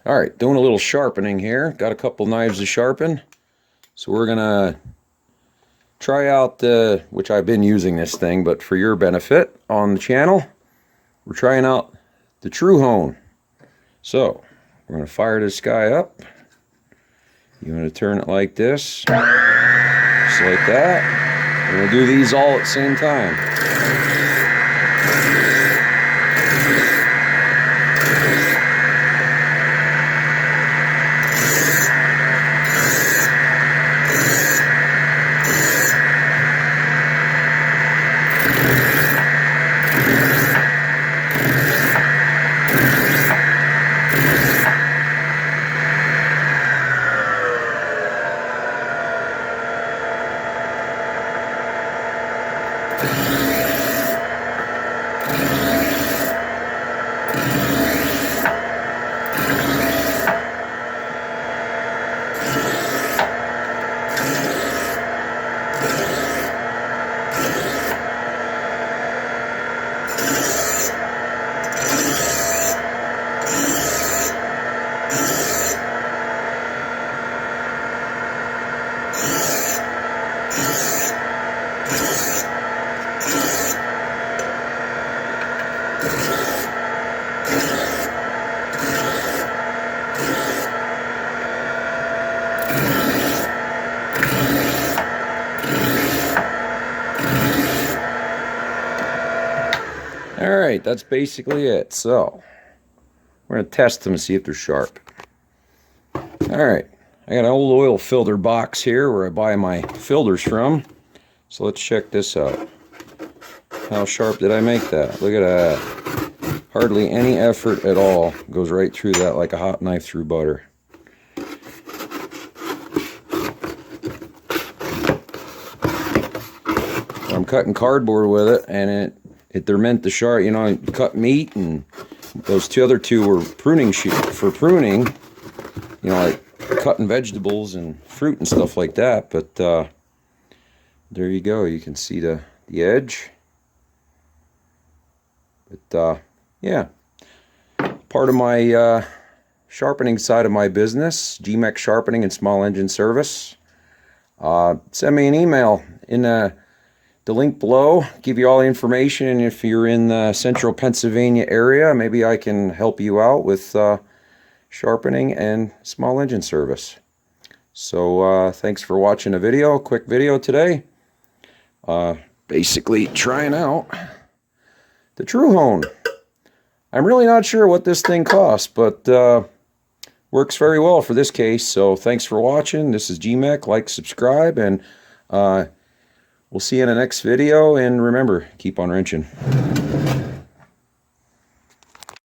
Alright, doing a little sharpening here. Got a couple knives to sharpen. So we're gonna try out, which I've been using this thing, but for your benefit on the channel, we're trying out the True Hone. So, we're gonna fire this guy up. You want to turn it like this, just like that. We're gonna do these all at the same time. Alright, that's basically it. So, we're going to test them and see if they're sharp. Alright, I got an old oil filter box here where I buy my filters from. So let's check this out. How sharp did I make that? Look at that. Hardly any effort at all. Goes right through that like a hot knife through butter. I'm cutting cardboard with it, and they're meant to sharp. You know, I cut meat, and those other two were pruning for pruning. You know, like cutting vegetables and fruit and stuff like that. But there you go. You can see the edge. But yeah, part of my sharpening side of my business, GMEC Sharpening and Small Engine Service. Send me an email in the link below. Give you all the information, and if you're in the central Pennsylvania area, maybe I can help you out with sharpening and small engine service. So thanks for watching a video, a quick video today. Basically trying out the True Hone. I'm really not sure what this thing costs, but works very well for this case. So thanks for watching. This is GMEC. Like, subscribe, and we'll see you in the next video. And remember, keep on wrenching.